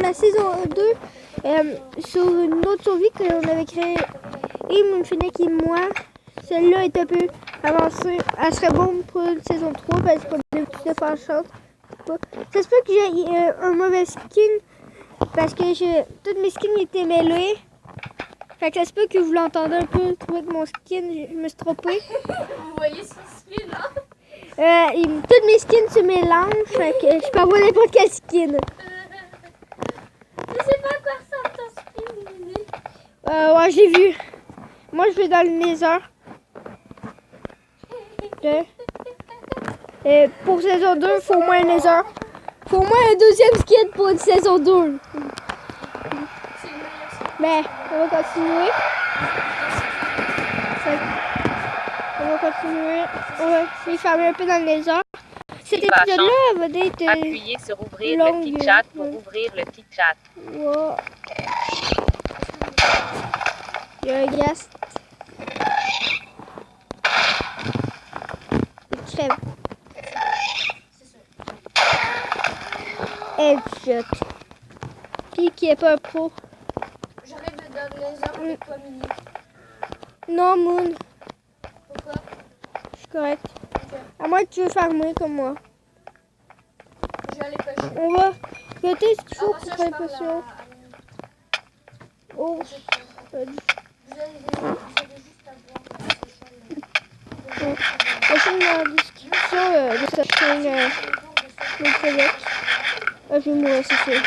la saison 2, sur une autre survie qu'on avait créée, et Moonfennec et moi. Celle-là est un peu avancée. Elle serait bonne pour une saison 3 parce qu'on a plus de faire chance. Ça se peut que j'ai un mauvais skin parce que toutes mes skins étaient mêlés. Fait que ça se peut que vous l'entendez un peu trouver que mon skin, je me suis trompée. Vous voyez son skin là? Toutes mes skins se mélangent, fait que je peux avoir n'importe quel skin. Je sais pas quoi ressemble ton skin, Lily. Ouais, j'ai vu. Moi, je vais dans le Nether. Pour saison 2, il faut au moins un Nether. Il faut au moins un deuxième skin pour une saison 2. Mais on va continuer. On va essayer de farmer un peu dans le Nether. Cet épisode-là va être appuyez sur ouvrir le petit chat pour ouvrir le petit chat. Wow. Il y a un ghast. Il crève. Headshot. Puis qui est pas un pro. J'arrive de donner les armes avec toi, Mini. Non, Moon. Pourquoi? Je suis correct. Ok. À moins que tu veux farmer comme moi. Je vais aller pêcher. On va côté ce qu'il faut Avant pour ça, faire je une parle potion. à Mini. Oh. Vous allez juste avoir Laissez dans la description de cette chaîne Moonfennec. Je vais mourir, c'est sûr.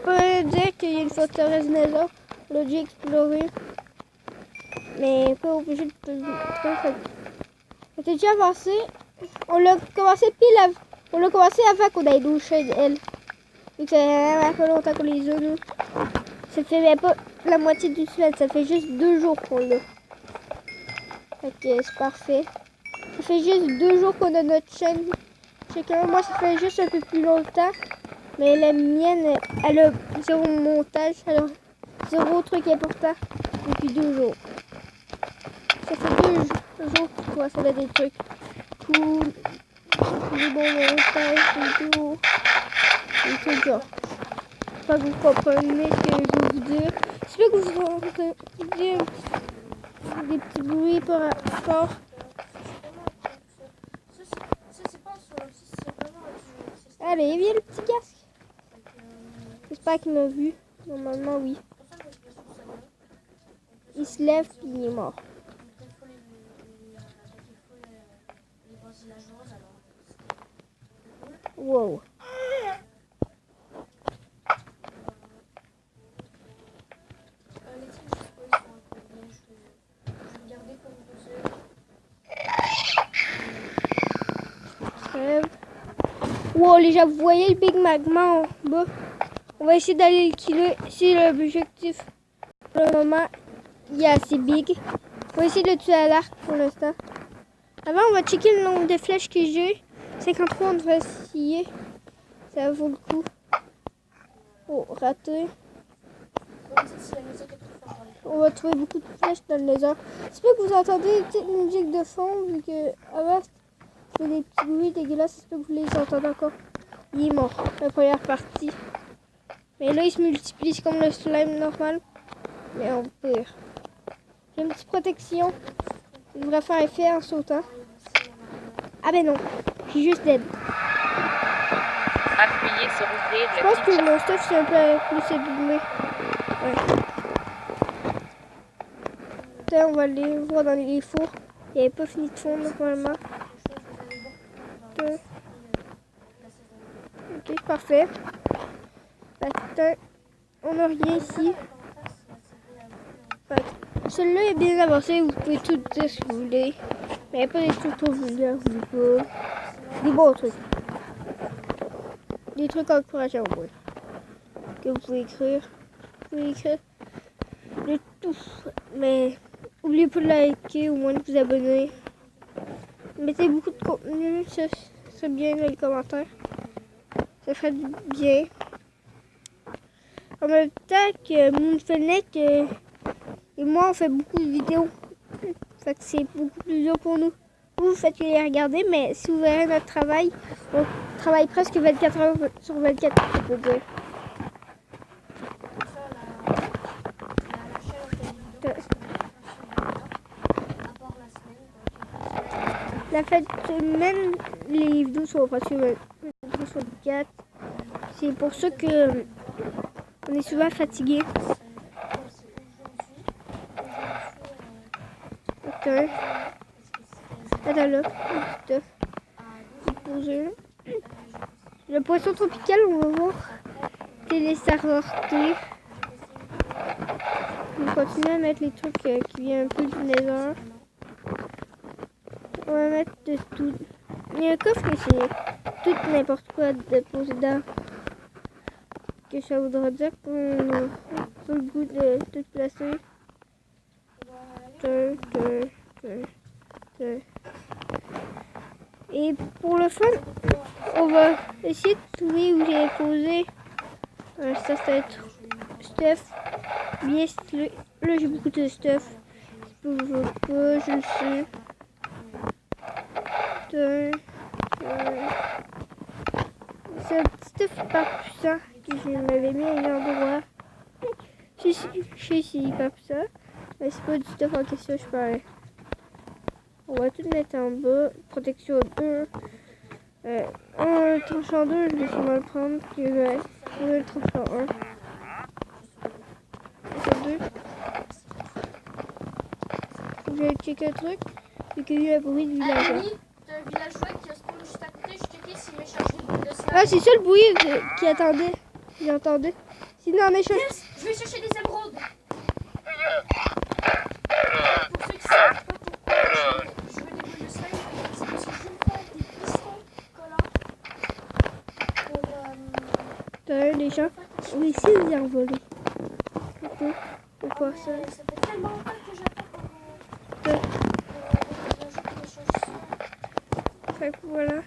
Pas dire qu'il y a une forteresse Nether. On l'a déjà exploré. Mais pas obligé de faire. On était déjà avancé. On l'a commencé on l'a commencé avant qu'on ait 12 chaînes, elle. Donc ça fait pas longtemps qu'on les a, nous. Ça fait même pas la moitié du semaine. Ça fait juste 2 jours qu'on l'a. Ok, c'est parfait. Ça fait juste 2 jours qu'on a notre chaîne. Chacun, moi ça fait juste un peu plus longtemps. Mais la mienne, elle a 0 montage. Elle a 0 truc important depuis 2 jours. Ça fait 2 jours que toi, ça a des trucs cool. Des bons montages, vidéos. Des trucs genre. Pas que vous comprenez ce que je veux vous dire. J'espère que vous entendez des petits bruits par rapport. Allez, viens le petit casque. J'espère qu'il m'a vu. Normalement, oui. Il se lève puis il est mort. Wow. Wow, les gens, vous voyez le Big Magma en bas? On va essayer d'aller le killer. C'est l'objectif. Pour le moment, il est assez big. On va essayer de le tuer à l'arc pour l'instant. Avant, on va checker le nombre de flèches que j'ai. 53, on devrait essayer. Ça vaut le coup. Oh, raté. On va trouver beaucoup de flèches dans le lézard. J'espère que vous entendez une petite musique de fond, vu que avant, c'était des petits bruits dégueulasses. J'espère que vous les entendez encore. Il est mort, la première partie. Mais là, il se multiplie, c'est comme le slime normal. Mais en pire. J'ai une petite protection. Il devrait faire effet en sautant. Ah ben non, je suis juste dead. Appuyez sur ouvrir Je le pense petit que chat. mon stuff c'est un peu plus abîmé. Ouais. Là, on va aller voir dans les fours. Il n'y avait pas fini de fondre normalement. Ok, parfait. Attends, on n'a rien ici. Celui-là est bien avancé, vous pouvez tout dire si vous voulez. Mais il n'y a pas des trucs trop vulgaires, vous pas. Des bons trucs. Des trucs encourageants, ouais. Que vous pouvez écrire. Vous pouvez écrire de tout. Mais n'oubliez pas de liker, au moins de vous abonner. Mettez beaucoup de contenu, ça serait bien dans les commentaires. Ça ferait du bien. En même temps que Moonfennec et moi, on fait beaucoup de vidéos. Fait que c'est beaucoup plus dur pour nous. Vous faites que les regarder, mais si vous verrez notre travail, on travaille presque 24 heures sur 24, je peux dire. La fête, même les vidéos sont presque 24 sur 24. C'est pour ça que on est souvent fatigué. Attends. Attends là. Poser. Le poisson tropical, on va voir. Télésarorté. On continue à mettre les trucs qui viennent un peu du nether. On va mettre de tout. Il y a un coffre que c'est tout n'importe quoi de poser dedans. Que ça voudra dire qu'on a pas le goût de tout placer. Et pour le fun, on va essayer de trouver où j'ai posé un certain stuff bien stylé. Là j'ai beaucoup de stuff. Je veux pas, je le sais. C'est un petit stuff hyper puissant que je m'avais mis à un endroit. Je sais si c'est hyper puissant, mais c'est pas du stuff en question, je parlais. On va tout mettre en bas. Protection 2. Un tranchant 2, je vais sûrement le prendre. Puis je vais trouver le tranchant 1. C'est 2. Faut que j'aille checker un truc. Et qu'il y a eu un bruit de villageois. T'as un villageois qui a spawn juste à côté. Je checkais s'il m'échangeait de slime. Ah, c'est ça le bruit qui attendait. J'entendais. Sinon, en échange. Yes, je vais chercher des émeraudes. Pour ceux qui savent pas pourquoi je veux des boules de slime, c'est parce que je veux faire des pistons collants. T'as un des gens. Oui, ici, ils ont volé. Faut pas ça. Ça fait tellement longtemps que j'attends pour Ouais. un jeu qui m'échange ça. Fait que voilà.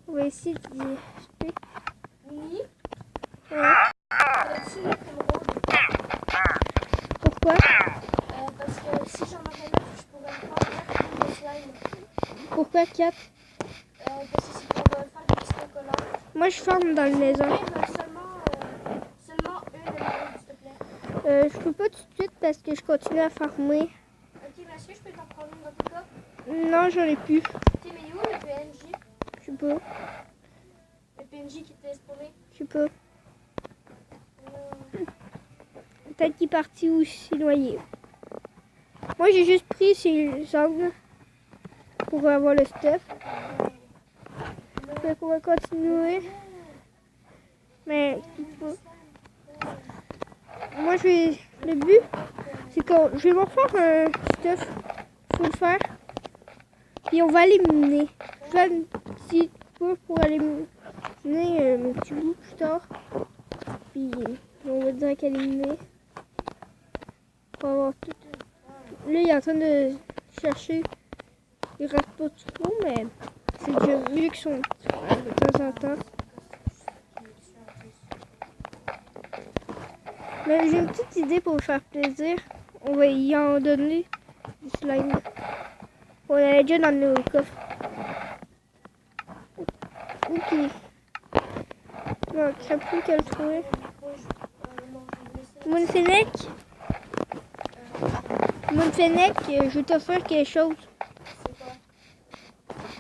On va essayer de dire. Mini, Ouais. là-dessus, mettre émeraude. Pourquoi? Parce que si j'en avais 9, je pourrais faire 4 boules de slime. Pourquoi 4? Parce que c'est pour faire des pistons collants. Moi, je forme dans le maison. Seulement une émeraude, s'il te plaît. Je peux pas tout de suite parce que je continue à farmer. Ok, mais est-ce que je peux t'en prendre une dans ton cas? Non, j'en ai plus. T'es mais où le PNJ? Je peux. Le PNJ qui t'est spawné? Je peux. Peut-être qu'il est parti ou s'est noyé. Moi, j'ai juste pris ces angles pour avoir le stuff. Donc, on va continuer. Mais moi, le but, c'est que je vais m'en faire un stuff. Faut le faire. Puis on va aller miner. Je vais un petit peu pour aller miner mon petit bout plus tard. Puis on va dire qu'elle est minée. Pour avoir tout. Là, il est en train de chercher. Il reste pas trop, mais c'est déjà mieux que son petit frère de temps en temps. Mais j'ai une petite idée pour vous faire plaisir. On va y en donner du slime. On avait déjà dans nos coffres. Ok. Il manquerait plus qu'à le trouver. Moonfennec, je vais t'offrir quelque chose.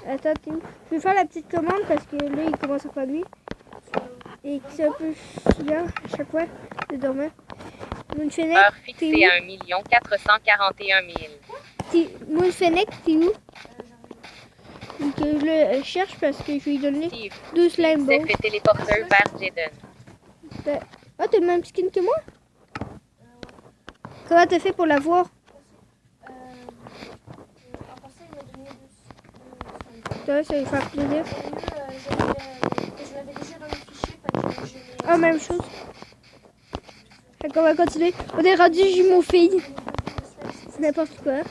Attends, t'es où? Je vais faire la petite commande parce que là, il commence à faire nuit. Et que c'est un peu chiant à chaque fois de dormir. Moonfennec, Heure t'es fixée où? à 1 441 000. Moonfennec, t'es où? Donc je le cherche parce que je vais lui donner Steve, 2 slime Steve balls. s'est fait téléporter vers Jaden. Ah, t'as le même skin que moi? Comment t'as fait pour l'avoir? En passant, il m'a donné deux Ça va lui faire plaisir. je l'avais déjà dans le fichier. Ah, même chose. Fait qu'on va continuer. On est rendu jumeaux filles. C'est n'importe quoi.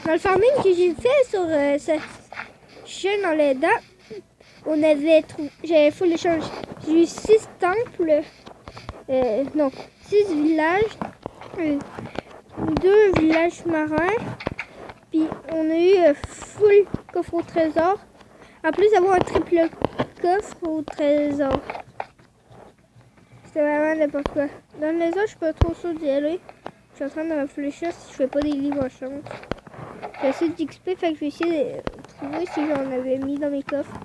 Dans le farming que j'ai fait sur cette chaîne en l'aidant, on avait trouvé. J'avais full échange. J'ai eu 6 temples. Non, 6 villages, 2 villages marins, puis on a eu full coffre au trésor, en plus d'avoir un triple coffre au trésor. C'était vraiment n'importe quoi. Dans le maison, je suis pas trop sûre d'y aller. Je suis en train de réfléchir si je fais pas des livres en chance. J'ai assez d'XP, fait que je vais essayer de trouver si j'en avais mis dans mes coffres.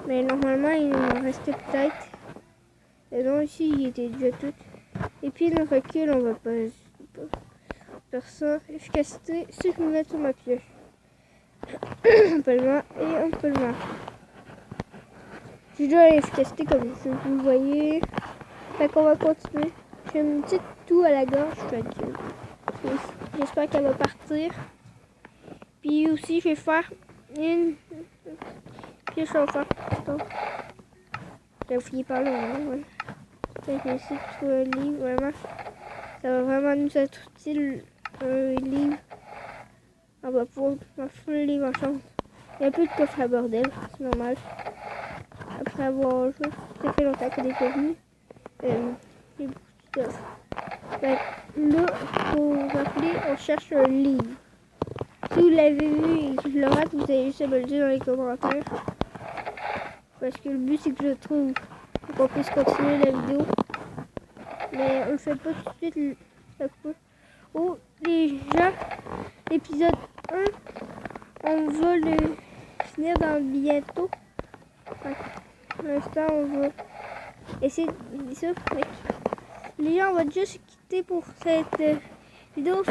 Mais normalement, il m'en restait peut-être. Et non, ici, il était déjà tout. Et puis, le recul, on va pas faire ça. Efficacité, si je me mets sur ma pioche. Emplement et emplement. J'ai déjà l'efficacité comme vous le voyez. Fait qu'on va continuer. J'ai une petite toux à la gorge. J'espère qu'elle va partir. Puis aussi, je vais faire une pioche en fer. J'ai fini par là. Ouais. Je vais essayer de trouver un livre. Vraiment. Ça va vraiment nous être utile. Un livre. On va pouvoir faire le livre en chance. Il y a un peu de coffre à bordel. C'est normal. Après avoir joué, ça fait longtemps qu'elle est venue. J'ai beaucoup de stuff. Là, pour vous rappeler, on cherche un livre. Si vous l'avez vu et que je le rate, vous avez juste à me le dire dans les commentaires. Parce que le but c'est que je le trouve pour qu'on puisse continuer la vidéo. Mais on le fait pas tout de suite. Oh, déjà, l'épisode 1, on va le finir dans bientôt. Pour l'instant, on va essayer de dire ça. Mais les gens, on va déjà se quitter pour cette vidéo.